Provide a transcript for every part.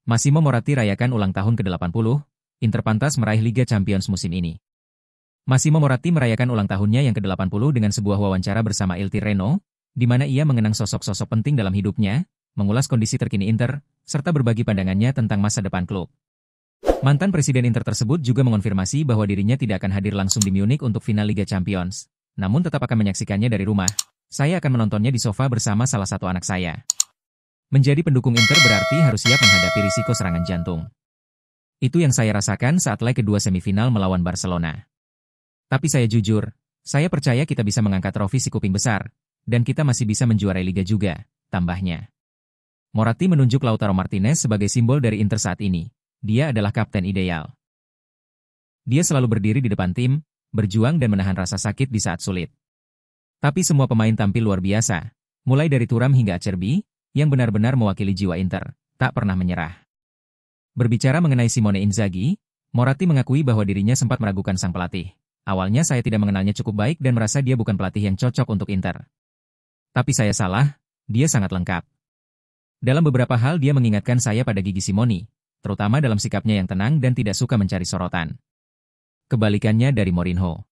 Massimo Moratti rayakan ulang tahun ke-80, Inter pantas meraih Liga Champions musim ini. Massimo Moratti merayakan ulang tahunnya yang ke-80 dengan sebuah wawancara bersama Il Tirreno, di mana ia mengenang sosok-sosok penting dalam hidupnya, mengulas kondisi terkini Inter, serta berbagi pandangannya tentang masa depan klub. Mantan Presiden Inter tersebut juga mengonfirmasi bahwa dirinya tidak akan hadir langsung di Munich untuk final Liga Champions, namun tetap akan menyaksikannya dari rumah. Saya akan menontonnya di sofa bersama salah satu anak saya. Menjadi pendukung Inter berarti harus siap menghadapi risiko serangan jantung. Itu yang saya rasakan saat leg kedua semifinal melawan Barcelona. Tapi saya jujur, saya percaya kita bisa mengangkat trofi si kuping besar, dan kita masih bisa menjuarai Liga juga, tambahnya. Moratti menunjuk Lautaro Martinez sebagai simbol dari Inter saat ini. Dia adalah kapten ideal. Dia selalu berdiri di depan tim, berjuang dan menahan rasa sakit di saat sulit. Tapi semua pemain tampil luar biasa, mulai dari Thuram hingga Acerbi, yang benar-benar mewakili jiwa Inter, tak pernah menyerah. Berbicara mengenai Simone Inzaghi, Moratti mengakui bahwa dirinya sempat meragukan sang pelatih. Awalnya saya tidak mengenalnya cukup baik dan merasa dia bukan pelatih yang cocok untuk Inter. Tapi saya salah, dia sangat lengkap. Dalam beberapa hal dia mengingatkan saya pada Gigi Simoni, terutama dalam sikapnya yang tenang dan tidak suka mencari sorotan. Kebalikannya dari Mourinho.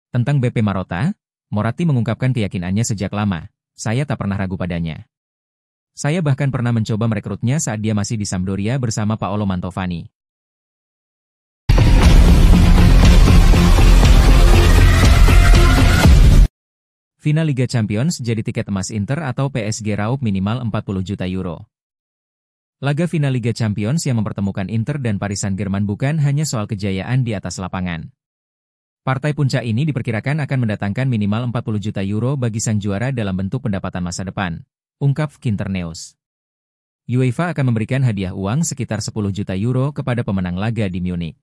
Tentang BP Marotta, Moratti mengungkapkan keyakinannya sejak lama, saya tak pernah ragu padanya. Saya bahkan pernah mencoba merekrutnya saat dia masih di Sampdoria bersama Paolo Mantovani. Final Liga Champions jadi tiket emas Inter atau PSG raup minimal 40 juta euro. Laga final Liga Champions yang mempertemukan Inter dan Paris Saint-Germain bukan hanya soal kejayaan di atas lapangan. Partai puncak ini diperkirakan akan mendatangkan minimal 40 juta euro bagi sang juara dalam bentuk pendapatan masa depan, ungkap Quinternews. UEFA akan memberikan hadiah uang sekitar 10 juta euro kepada pemenang laga di Munich.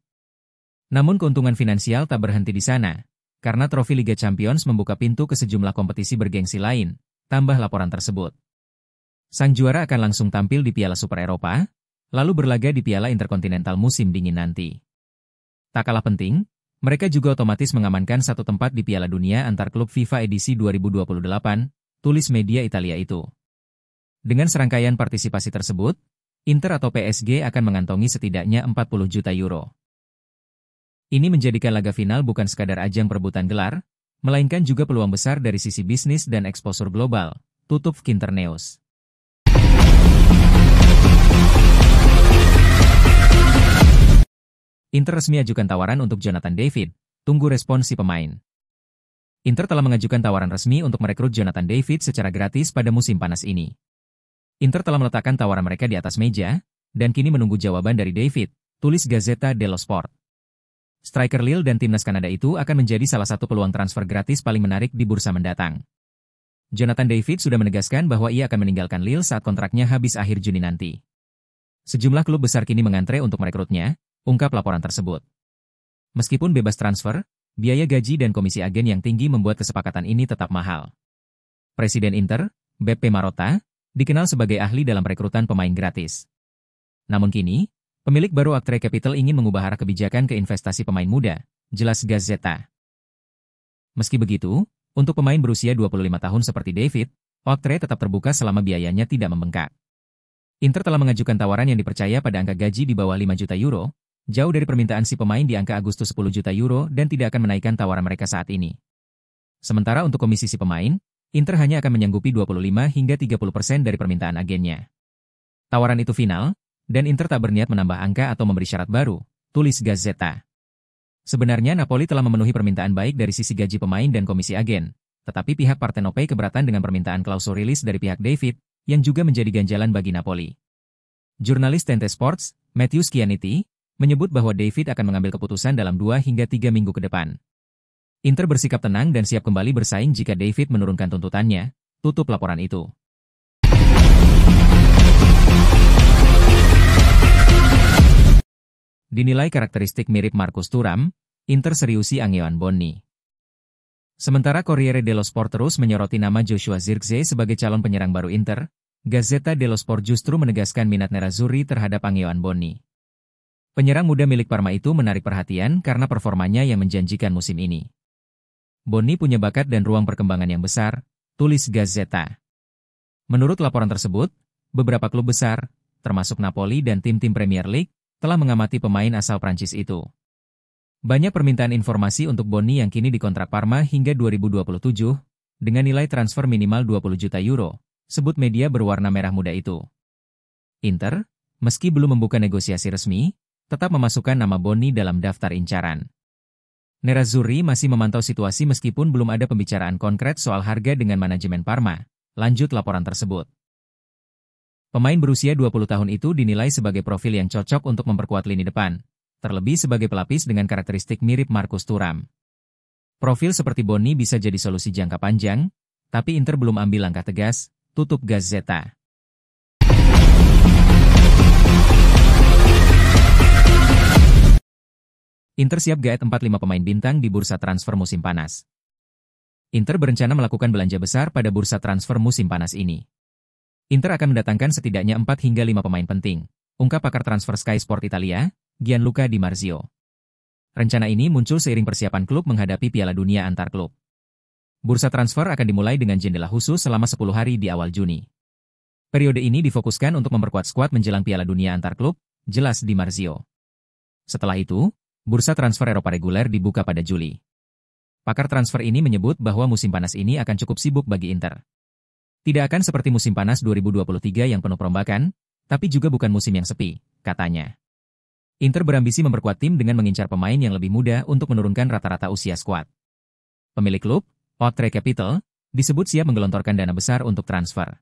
Namun keuntungan finansial tak berhenti di sana, karena trofi Liga Champions membuka pintu ke sejumlah kompetisi bergengsi lain, tambah laporan tersebut. Sang juara akan langsung tampil di Piala Super Eropa, lalu berlaga di Piala Interkontinental musim dingin nanti. Tak kalah penting, mereka juga otomatis mengamankan satu tempat di Piala Dunia antar klub FIFA edisi 2028, tulis media Italia itu. Dengan serangkaian partisipasi tersebut, Inter atau PSG akan mengantongi setidaknya 40 juta euro. Ini menjadikan laga final bukan sekadar ajang perebutan gelar, melainkan juga peluang besar dari sisi bisnis dan eksposur global, tutup Quinternews. Inter resmi ajukan tawaran untuk Jonathan David, tunggu respon si pemain. Inter telah mengajukan tawaran resmi untuk merekrut Jonathan David secara gratis pada musim panas ini. Inter telah meletakkan tawaran mereka di atas meja, dan kini menunggu jawaban dari David, tulis Gazzetta dello Sport. Striker Lille dan timnas Kanada itu akan menjadi salah satu peluang transfer gratis paling menarik di bursa mendatang. Jonathan David sudah menegaskan bahwa ia akan meninggalkan Lille saat kontraknya habis akhir Juni nanti. Sejumlah klub besar kini mengantre untuk merekrutnya, ungkap laporan tersebut. Meskipun bebas transfer, biaya gaji dan komisi agen yang tinggi membuat kesepakatan ini tetap mahal. Presiden Inter, BP Marotta, dikenal sebagai ahli dalam perekrutan pemain gratis. Namun kini, pemilik baru Actre Capital ingin mengubah arah kebijakan ke investasi pemain muda, jelas Gazzetta. Meski begitu, untuk pemain berusia 25 tahun seperti David, Actre tetap terbuka selama biayanya tidak membengkak. Inter telah mengajukan tawaran yang dipercaya pada angka gaji di bawah 5 juta euro, jauh dari permintaan si pemain di angka Agustus 10 juta euro dan tidak akan menaikkan tawaran mereka saat ini. Sementara untuk komisi si pemain, Inter hanya akan menyanggupi 25 hingga 30% dari permintaan agennya. Tawaran itu final, dan Inter tak berniat menambah angka atau memberi syarat baru, tulis Gazzetta. Sebenarnya Napoli telah memenuhi permintaan baik dari sisi gaji pemain dan komisi agen, tetapi pihak Partenope keberatan dengan permintaan klausul rilis dari pihak David, yang juga menjadi ganjalan bagi Napoli. Jurnalis Tente Sports, Matthew Schianetti, menyebut bahwa David akan mengambil keputusan dalam 2 hingga 3 minggu ke depan. Inter bersikap tenang dan siap kembali bersaing jika David menurunkan tuntutannya, tutup laporan itu. Dinilai karakteristik mirip Marcus Thuram, Inter seriusi Angeon Bonni. Sementara Corriere dello Sport terus menyoroti nama Joshua Zirkzee sebagai calon penyerang baru Inter, Gazzetta dello Sport justru menegaskan minat Nerazzurri terhadap Angeon Bonni. Penyerang muda milik Parma itu menarik perhatian karena performanya yang menjanjikan musim ini. Bonni punya bakat dan ruang perkembangan yang besar, tulis Gazzetta. Menurut laporan tersebut, beberapa klub besar, termasuk Napoli dan tim-tim Premier League, telah mengamati pemain asal Prancis itu. Banyak permintaan informasi untuk Bonni yang kini dikontrak Parma hingga 2027, dengan nilai transfer minimal 20 juta euro, sebut media berwarna merah muda itu. Inter, meski belum membuka negosiasi resmi, tetap memasukkan nama Bonni dalam daftar incaran. Nerazzurri masih memantau situasi meskipun belum ada pembicaraan konkret soal harga dengan manajemen Parma. Lanjut laporan tersebut. Pemain berusia 20 tahun itu dinilai sebagai profil yang cocok untuk memperkuat lini depan, terlebih sebagai pelapis dengan karakteristik mirip Marcus Thuram. Profil seperti Bonni bisa jadi solusi jangka panjang, tapi Inter belum ambil langkah tegas, tutup Gazzetta. Inter siap gaet 45 pemain bintang di bursa transfer musim panas. Inter berencana melakukan belanja besar pada bursa transfer musim panas ini. Inter akan mendatangkan setidaknya 4 hingga 5 pemain penting, ungkap pakar transfer Sky Sport Italia, Gianluca Di Marzio. Rencana ini muncul seiring persiapan klub menghadapi Piala Dunia antar klub. Bursa transfer akan dimulai dengan jendela khusus selama 10 hari di awal Juni. Periode ini difokuskan untuk memperkuat skuad menjelang Piala Dunia antar klub, jelas Di Marzio. Setelah itu, bursa transfer Eropa reguler dibuka pada Juli. Pakar transfer ini menyebut bahwa musim panas ini akan cukup sibuk bagi Inter. Tidak akan seperti musim panas 2023 yang penuh perombakan, tapi juga bukan musim yang sepi, katanya. Inter berambisi memperkuat tim dengan mengincar pemain yang lebih muda untuk menurunkan rata-rata usia skuad. Pemilik klub, Outre Capital, disebut siap menggelontorkan dana besar untuk transfer.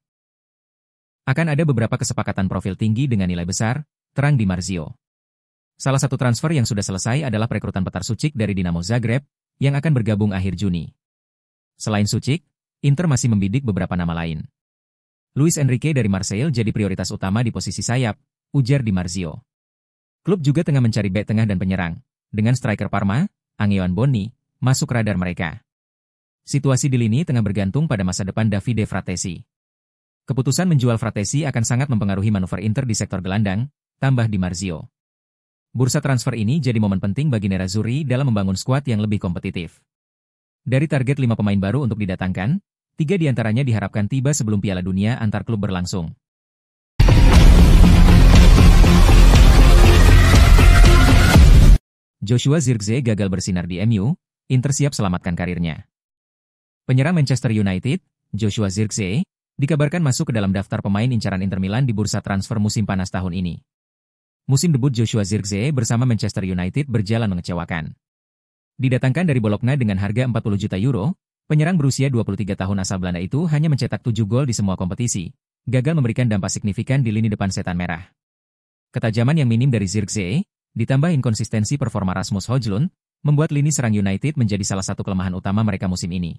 Akan ada beberapa kesepakatan profil tinggi dengan nilai besar, terang Di Marzio. Salah satu transfer yang sudah selesai adalah perekrutan Petar Sucic dari Dinamo Zagreb, yang akan bergabung akhir Juni. Selain Sucic, Inter masih membidik beberapa nama lain. Luis Enrique dari Marseille jadi prioritas utama di posisi sayap, ujar Di Marzio. Klub juga tengah mencari bek tengah dan penyerang, dengan striker Parma, Angeon Bonni, masuk radar mereka. Situasi di lini tengah bergantung pada masa depan Davide Fratesi. Keputusan menjual Fratesi akan sangat mempengaruhi manuver Inter di sektor gelandang, tambah Di Marzio. Bursa transfer ini jadi momen penting bagi Nerazzurri dalam membangun skuad yang lebih kompetitif. Dari target 5 pemain baru untuk didatangkan, 3 diantaranya diharapkan tiba sebelum Piala Dunia antar klub berlangsung. Joshua Zirkzee gagal bersinar di MU, Inter siap selamatkan karirnya. Penyerang Manchester United, Joshua Zirkzee, dikabarkan masuk ke dalam daftar pemain incaran Inter Milan di bursa transfer musim panas tahun ini. Musim debut Joshua Zirkzee bersama Manchester United berjalan mengecewakan. Didatangkan dari Bologna dengan harga 40 juta euro, penyerang berusia 23 tahun asal Belanda itu hanya mencetak 7 gol di semua kompetisi, gagal memberikan dampak signifikan di lini depan setan merah. Ketajaman yang minim dari Zirkzee, ditambah inkonsistensi performa Rasmus Højlund, membuat lini serang United menjadi salah satu kelemahan utama mereka musim ini.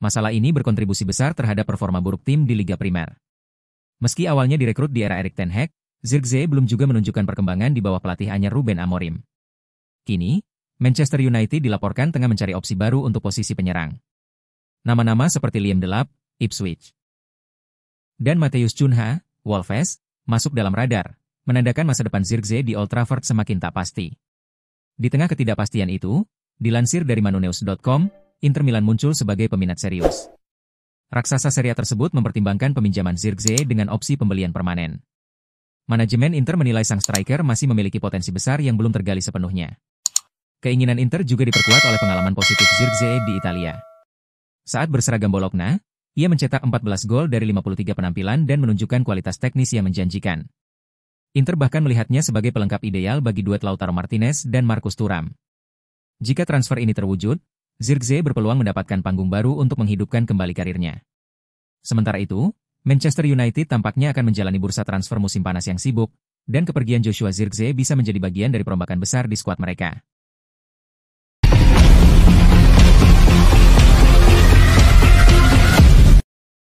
Masalah ini berkontribusi besar terhadap performa buruk tim di Liga Primer. Meski awalnya direkrut di era Erik ten Hag, Zirkzee belum juga menunjukkan perkembangan di bawah pelatih anyar Ruben Amorim. Kini, Manchester United dilaporkan tengah mencari opsi baru untuk posisi penyerang. Nama-nama seperti Liam Delap, Ipswich, dan Matheus Cunha, Wolves, masuk dalam radar, menandakan masa depan Zirkzee di Old Trafford semakin tak pasti. Di tengah ketidakpastian itu, dilansir dari manunews.com, Inter Milan muncul sebagai peminat serius. Raksasa Serie A tersebut mempertimbangkan peminjaman Zirkzee dengan opsi pembelian permanen. Manajemen Inter menilai sang striker masih memiliki potensi besar yang belum tergali sepenuhnya. Keinginan Inter juga diperkuat oleh pengalaman positif Zirkzee di Italia. Saat berseragam Bologna, ia mencetak 14 gol dari 53 penampilan dan menunjukkan kualitas teknis yang menjanjikan. Inter bahkan melihatnya sebagai pelengkap ideal bagi duet Lautaro Martinez dan Marcus Thuram. Jika transfer ini terwujud, Zirkzee berpeluang mendapatkan panggung baru untuk menghidupkan kembali karirnya. Sementara itu, Manchester United tampaknya akan menjalani bursa transfer musim panas yang sibuk, dan kepergian Joshua Zirkzee bisa menjadi bagian dari perombakan besar di skuad mereka.